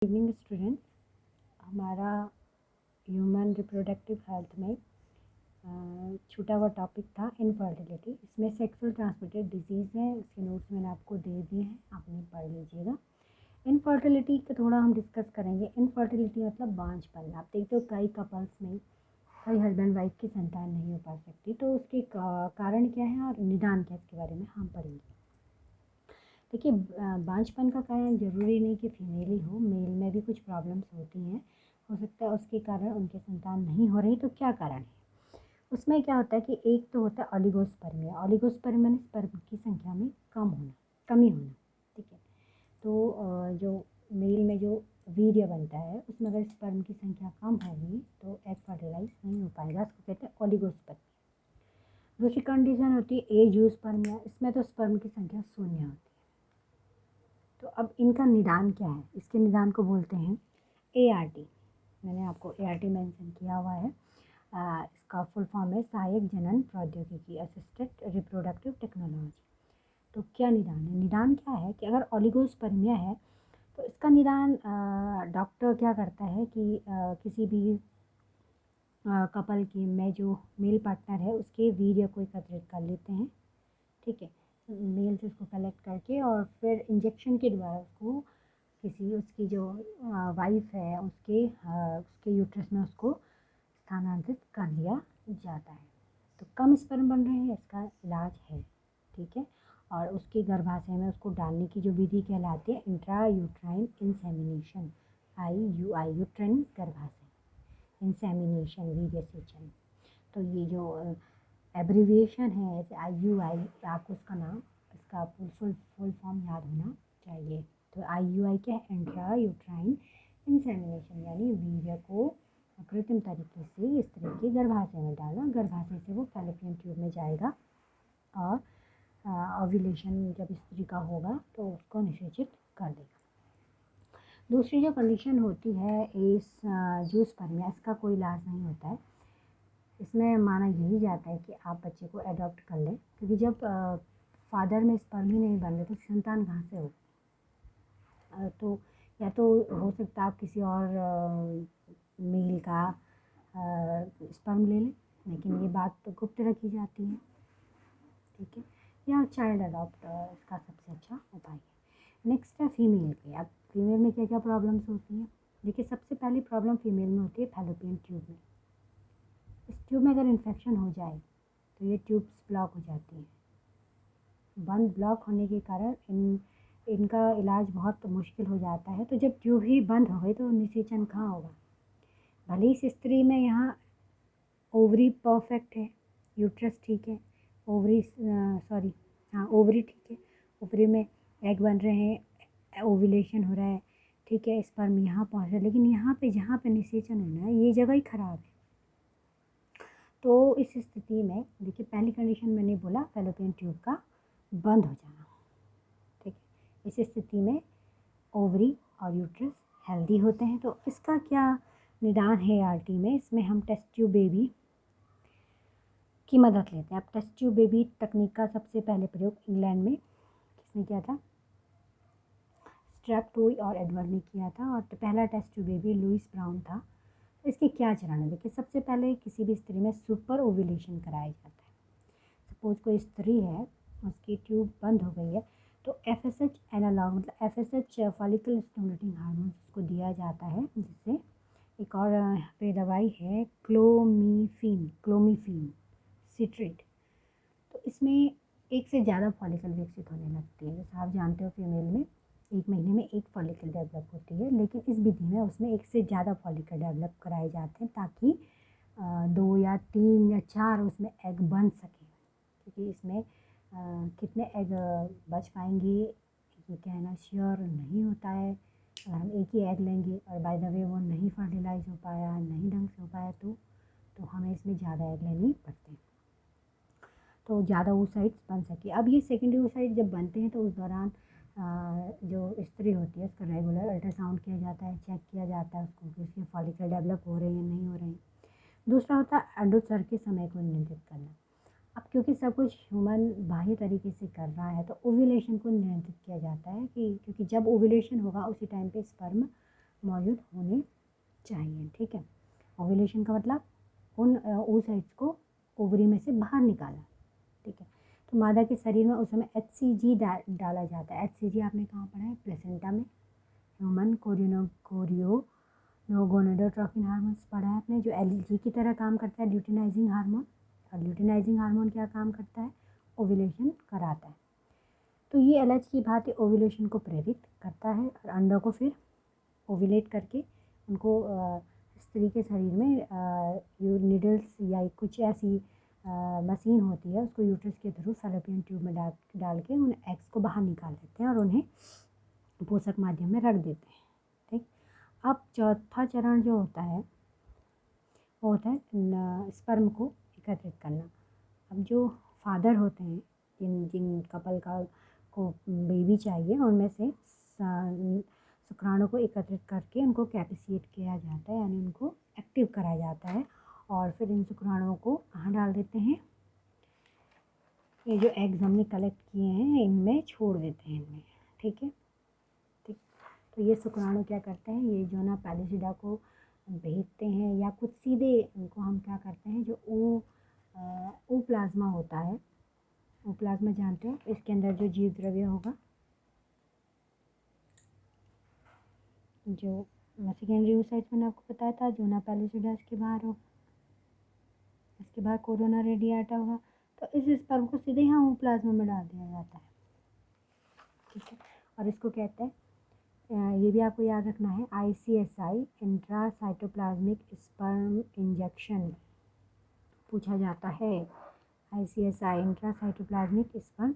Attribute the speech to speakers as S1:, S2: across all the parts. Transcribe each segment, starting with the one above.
S1: Evening students. हमारा human reproductive health में छूटा हुआ टॉपिक था इनफर्टिलिटी। इसमें सेक्सुअल ट्रांसमिटेड डिजीज़ है, उसके नोट्स मैंने आपको दे दिए हैं, आप उन्हें पढ़ लीजिएगा। इनफर्टिलिटी का थोड़ा हम डिस्कस करेंगे। इनफर्टिलिटी मतलब बांझपन। आप देखते हो कई कपल्स में कई हस्बैंड वाइफ की संतान नहीं हो पा सकती, तो उसके कारण क्या है और निदान क्या है, इसके बारे में हम पढ़ेंगे। देखिए, बांझपन का कारण ज़रूरी नहीं कि फीमेल ही हो, मेल में भी कुछ प्रॉब्लम्स होती हैं। हो सकता है उसके कारण उनके संतान नहीं हो रही, तो क्या कारण है उसमें? क्या होता है कि एक तो होता है ओलिगोस्पर्मिया। ओलिगोस्पर्मिया स्पर्म की संख्या में कमी होना। ठीक है, तो जो मेल में जो वीर्य बनता है उसमें अगर स्पर्म की संख्या कम होगी तो एग फर्टिलाइज नहीं हो पाएगा, इसको कहते हैं ओलिगोस्पर्मिया। दूसरी कंडीशन होती है एजियोस्पर्मिया। इसमें तो स्पर्म की संख्या शून्य होती है। तो अब इनका निदान क्या है? इसके निदान को बोलते हैं ART। मैंने आपको ART मेंशन किया हुआ है। इसका फुल फॉर्म है सहायक जनन प्रौद्योगिकी, असिस्टेड रिप्रोडक्टिव टेक्नोलॉजी। तो क्या निदान है? निदान क्या है कि अगर ओलिगोस्पर्मिया है तो इसका निदान डॉक्टर क्या करता है कि किसी भी कपल की में जो मेल पार्टनर है उसके वीर्य को एकत्रित कर लेते हैं। ठीक है, मेल से उसको कलेक्ट करके और फिर इंजेक्शन के द्वारा उसको किसी उसकी जो वाइफ है उसके यूट्रस में उसको स्थानांतरित कर दिया जाता है। तो कम स्पर्म बन रहे हैं, इसका इलाज है। ठीक है, और उसके गर्भाशय में उसको डालने की जो विधि कहलाती है intra uterine insemination, IUI, uterine गर्भाशय इंसेमिनेशन, वीर्य सेचन। तो ये जो एब्रीविएशन है जैसे IUI, आपको उसका नाम, इसका फुल फॉर्म याद होना चाहिए। तो IUI क्या है? इंट्रा यूट्राइन इंसेमिनेशन, यानी वीर्य को कृत्रिम तरीके से स्त्री के गर्भाशय में डालना। गर्भाशय से वो फैलोपियन ट्यूब में जाएगा और ओव्यूलेशन जब स्त्री का होगा तो उसको निषेचित कर देगा। दूसरी जो कंडीशन होती है इस जूस्पर्मिया, इसका कोई इलाज नहीं होता है। इसमें माना यही जाता है कि आप बच्चे को अडॉप्ट कर लें, क्योंकि जब फादर में स्पर्म ही नहीं बन रहे तो संतान कहाँ से होगी? तो या तो हो सकता है आप किसी और मेल का स्पर्म ले लें, लेकिन ये बात तो गुप्त रखी जाती है। ठीक है, या चाइल्ड अडॉप्ट इसका सबसे अच्छा उपाय है। नेक्स्ट है फीमेल पे। अब फीमेल में क्या क्या प्रॉब्लम्स होती हैं? देखिए, सबसे पहली प्रॉब्लम फीमेल में होती है फैलोपियन ट्यूब में। इस ट्यूब में अगर इन्फेक्शन हो जाए तो ये ट्यूब्स ब्लॉक हो जाती हैं। बंद ब्लॉक होने के कारण इनका इलाज बहुत मुश्किल हो जाता है। तो जब ट्यूब ही बंद हो गई तो निषेचन कहाँ होगा? भले इस स्त्री में यहाँ ओवरी परफेक्ट है, यूट्रस ठीक है, ओवरी ओवरी ठीक है, ओवरी में एग बन रहे हैं, ओव्यूलेशन हो रहा है, ठीक है, स्पर्म यहाँ पहुँच रहा है, लेकिन यहाँ पे जहाँ पे निषेचन होना है ये जगह ही खराब है। तो इस स्थिति में देखिए, पहली कंडीशन मैंने बोला फैलोपियन ट्यूब का बंद हो जाना। ठीक है, इस स्थिति में ओवरी और यूट्रस हेल्दी होते हैं। तो इसका क्या निदान है ART में? इसमें हम टेस्ट ट्यूब बेबी की मदद लेते हैं। अब टेस्ट ट्यूब बेबी तकनीक का सबसे पहले प्रयोग इंग्लैंड में किसने किया था? स्ट्रैप टोई और एडवर्ड ने किया था, और पहला test tube baby Louise Brown था। इसके क्या चरण है? देखिए, सबसे पहले किसी भी स्त्री में सुपर ओव्यूलेशन कराया जाता है। सपोज कोई स्त्री है, उसकी ट्यूब बंद हो गई है, तो FSH एनालॉग मतलब FSH फॉलिकल स्टिमुलेटिंग हार्मोन उसको दिया जाता है, जिससे एक और यहाँ पे दवाई है क्लोमीफीन सिट्रेट। तो इसमें एक से ज़्यादा फॉलिकल विकसित होने लगती है। जैसे आप जानते हो फीमेल में 1 महीने में एक फॉलिकल डेवलप होती है, लेकिन इस विधि में उसमें एक से ज़्यादा फॉलिकल डेवलप कराए जाते हैं ताकि 2 या 3 या 4 उसमें एग बन सकें। क्योंकि इसमें कितने एग बच पाएंगे ये कहना श्योर नहीं होता है। अगर हम एक ही एग लेंगे और बाय द वे वो नहीं फर्टिलाइज हो पाया, नहीं ढंग से हो पाया, तो हमें इसमें ज़्यादा एग लेने पड़ते हैं, तो ज़्यादा oocytes बन सके। अब ये सेकेंडरी oocytes जब बनते हैं तो उस दौरान जो स्त्री होती है उसका रेगुलर अल्ट्रासाउंड किया जाता है, चेक किया जाता है उसको कि उसके फॉलिकल डेवलप हो रहे हैं या नहीं हो रहे हैं। दूसरा होता है अंडोत्सर्ग के समय को नियंत्रित करना। अब क्योंकि सब कुछ ह्यूमन बाह्य तरीके से कर रहा है तो ओव्यूलेशन को नियंत्रित किया जाता है कि क्योंकि जब ओव्यूलेशन होगा उसी टाइम पे स्पर्म मौजूद होने चाहिए। ठीक है, ओव्यूलेशन का मतलब उन oocytes को ओवरी में से बाहर निकाला। ठीक है, तो मादा के शरीर में उस समय HCG डाला जाता है। HCG आपने कहाँ पढ़ा है? प्लेसेंटा में। ह्यूमन कोरियोनोगोनेडोट्रोपिन हार्मोन्स पढ़ा है आपने, जो LG की तरह काम करता है, ल्यूटिनाइजिंग हार्मोन। और ल्यूटिनाइजिंग हार्मोन क्या काम करता है? ओव्यूलेशन कराता है। तो ये LH की भांति ओव्यूलेशन को प्रेरित करता है और अंडों को फिर ओव्यूलेट करके उनको स्त्री के शरीर में नीडल्स या कुछ ऐसी मशीन होती है, उसको यूट्रस के थ्रू फैलोपियन ट्यूब में डाल के उन एग्स को बाहर निकाल देते हैं और उन्हें पोषक माध्यम में रख देते हैं। ठीक, अब चौथा चरण जो होता है वो होता है स्पर्म को एकत्रित करना। अब जो फादर होते हैं, जिन कपल को बेबी चाहिए, उनमें से शुक्राणु को एकत्रित करके उनको कैपिसिएट किया जाता है, यानी उनको एक्टिव कराया जाता है और फिर इन शुक्राणुओं को कहाँ डाल देते हैं? ये जो एग्स हमने कलेक्ट किए हैं इनमें छोड़ देते हैं इनमें। ठीक है, ठीक, तो ये शुक्राणु क्या करते हैं? ये जोना पैलिसिडा को भेजते हैं या कुछ सीधे उनको हम क्या करते हैं, जो ओ प्लाज्मा होता है, ओ प्लाज्मा जानते हैं, इसके अंदर जो जीव द्रव्य होगा, जो सेकेंडरी oocytes मैंने आपको बताया था, जोना पैलिसिडा इसके बाहर होगा, इसके बाद कोरोना रेडिएटा होगा, तो इस स्पर्म को सीधे यहाँ ओ प्लाज्मा में डाल दिया जाता है। ठीक है, और इसको कहते हैं, ये भी आपको याद रखना है, ICSI इंट्रासाइटोप्लाज्मिक स्पर्म इंजेक्शन पूछा जाता है। ICSI इंट्रासाइटोप्लाज्मिक स्पर्म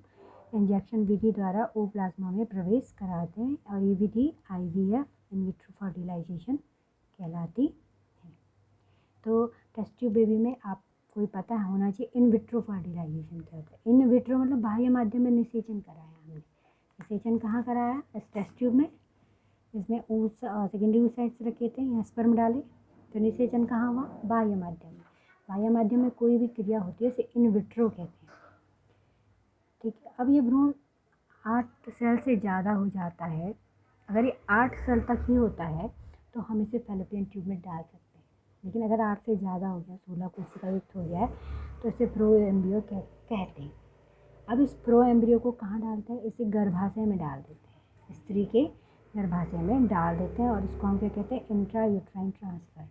S1: इंजेक्शन विधि द्वारा ओ प्लाज्मा में प्रवेश कराते हैं और ये विधि IVF इन विट्रो फर्टिलाइजेशन कहलाती है। तो टेस्ट ट्यूब बेबी में आपको पता होना चाहिए इन विट्रो फर्टिलाइजेशन क्या होता है। इन विट्रो मतलब बाह्य माध्यम में निषेचन कराया हमने। निषेचन कहाँ कराया? इस टेस्ट ट्यूब में, इसमें सेकेंडरी oocytes रखे थे, यहाँ स्पर्म डाले, तो निषेचन कहाँ हुआ? बाह्य माध्यम में। बाह्य माध्यम में कोई भी क्रिया होती है उसे इन विट्रो कहते हैं। ठीक है, अब ये भ्रूण 8 सेल से ज़्यादा हो जाता है, अगर ये 8 सेल तक ही होता है तो हम इसे फैलोपियन ट्यूब में डाल सकते हैं, लेकिन अगर 8 से ज़्यादा हो जाए, 16 कोशिका युक्त हो जाए, तो इसे प्रो एम्ब्रियो कहते हैं। अब इस प्रो एम्ब्रियो को कहाँ डालते हैं? इसे गर्भाशय में डाल देते हैं, स्त्री के गर्भाशय में डाल देते हैं और इसको हम क्या कहते हैं? Intra uterine transfer.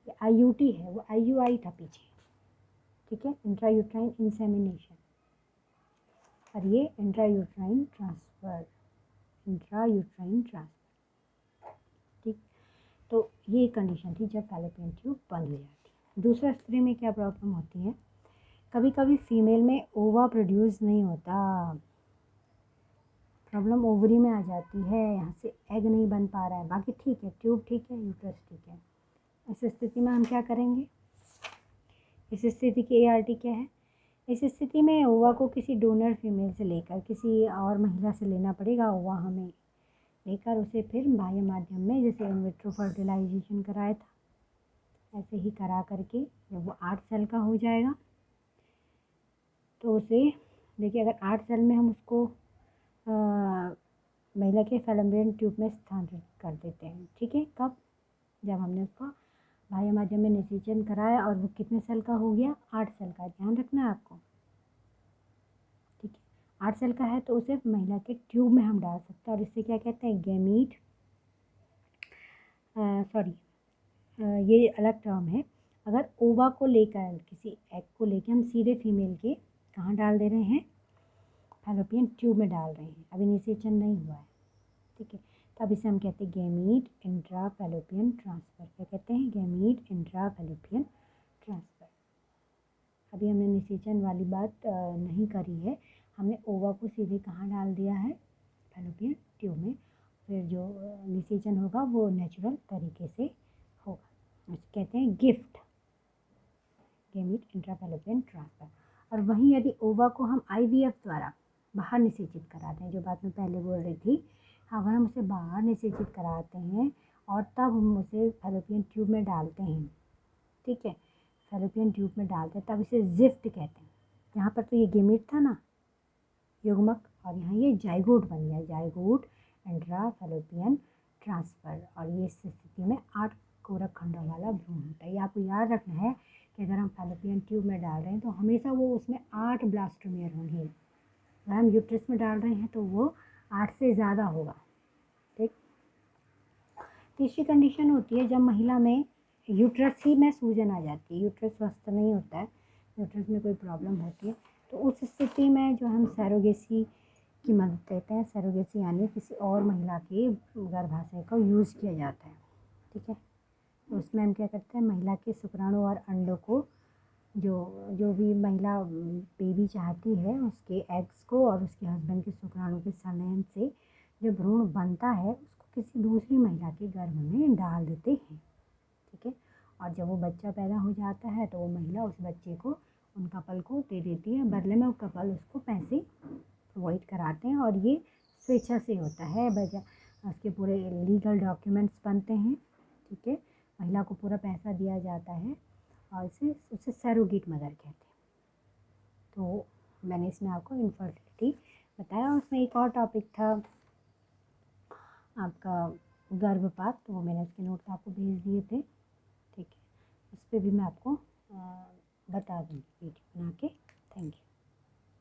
S1: ये IUT है, वो IUI था पीछे। ठीक है, इंट्रा यूट्राइन इंसेमिनेशन, और ये intra uterine transfer, intra uterine transfer. ठीक, तो ये कंडीशन थी जब फैलोपियन ट्यूब बंद हो जाती। दूसरा, स्त्री में क्या प्रॉब्लम होती है? कभी कभी फीमेल में ओवा प्रोड्यूस नहीं होता, प्रॉब्लम ओवरी में आ जाती है, यहाँ से एग नहीं बन पा रहा है, बाकी ठीक है, ट्यूब ठीक है, यूट्रस ठीक है। इस स्थिति में हम क्या करेंगे? इस स्थिति की ART क्या है? इस स्थिति में ओवा को किसी डोनर फीमेल से लेकर किसी और महिला से लेना पड़ेगा। ओवा हमें लेकर उसे फिर बाह्य माध्यम में, जैसे इन विट्रो फर्टिलाइजेशन कराया था, ऐसे ही करा करके जब वो 8 सेल का हो जाएगा तो उसे, देखिए, अगर 8 सेल में हम उसको महिला के फैलोपियन ट्यूब में स्थानांतरित कर देते हैं। ठीक है, कब? जब हमने उसका बाह्य माध्यम में निषेचन कराया और वो कितने सेल का हो गया? 8 सेल का। ध्यान रखना है आपको। ठीक है, 8 सेल का है तो उसे महिला के ट्यूब में हम डाल सकते हैं और इससे क्या कहते हैं? गैमीट, सॉरी, ये अलग टर्म है। अगर ओवा को लेकर, किसी एग को लेकर हम सीधे फीमेल के कहाँ डाल दे रहे हैं? फैलोपियन ट्यूब में डाल रहे हैं, अभी निषेचन नहीं हुआ है। ठीक है, तब इसे हम कहते हैं गैमीट इंट्रा फैलोपियन ट्रांसफ़र। क्या कहते हैं? Gamete intra fallopian transfer. अभी हमने निषेचन वाली बात नहीं करी है, हमने ओवा को सीधे कहाँ डाल दिया है? फैलोपियन ट्यूब में। फिर जो निषेचन होगा वो नेचुरल तरीके से होगा, इसे कहते हैं gift, gamete intra fallopian transfer. और वहीं यदि ओवा को हम IVF द्वारा बाहर निषेचित कराते हैं, जो बात मैं पहले बोल रही थी, अगर हम उसे बाहर निषेचित कराते हैं और तब हम उसे फैलोपियन ट्यूब में डालते हैं, ठीक है, फैलोपियन ट्यूब में डालते हैं, तब इसे जिफ्ट कहते हैं। यहाँ पर तो ये गैमीट था ना, युग्मक, और यहाँ ये जाइगोट बन गया, जाइगोट इंट्रा फैलोपियन ट्रांसफ़र, और ये इस स्थिति में 8 कोरक खंडों वाला भ्रूण होता है। ये आपको याद रखना है कि अगर हम फैलोपियन ट्यूब में डाल रहे हैं तो हमेशा वो उसमें 8 ब्लास्टोमियर होंगे। अगर हम यूट्रस में डाल रहे हैं तो वो 8 से ज़्यादा होगा। ठीक। तीसरी कंडीशन होती है जब महिला में यूट्रस ही में सूजन आ जाती है, यूट्रस स्वस्थ नहीं होता है, यूट्रस में कोई प्रॉब्लम होती है, तो उस स्थिति में जो हम सैरोगेसी की मदद लेते हैं, सैरोगेसी यानी किसी और महिला के गर्भाशय का यूज़ किया जाता है। ठीक है। तो उसमें हम क्या करते हैं, महिला के शुक्राणु और अंडों को, जो भी महिला बेबी चाहती है उसके एग्स को और उसके हस्बैंड के शुक्राणु के संलयन से जो भ्रूण बनता है उसको किसी दूसरी महिला के गर्भ में डाल देते हैं। ठीक है। और जब वो बच्चा पैदा हो जाता है तो वो महिला उस बच्चे को उन कपल को दे देती है, बदले में वो कपल उसको पैसे प्रोवाइड कराते हैं, और ये स्वेच्छा से होता है। उसके पूरे लीगल डॉक्यूमेंट्स बनते हैं। ठीक है। महिला को पूरा पैसा दिया जाता है और उसे सैरोगेट मदर कहते हैं। तो मैंने इसमें आपको इनफर्टिलिटी बताया। उसमें एक और टॉपिक था आपका गर्भपात, तो वो मैंने उसके नोट्स आपको भेज दिए थे। ठीक है। उस पर भी मैं आपको बता दूँगी वीडियो बना के। Thank you.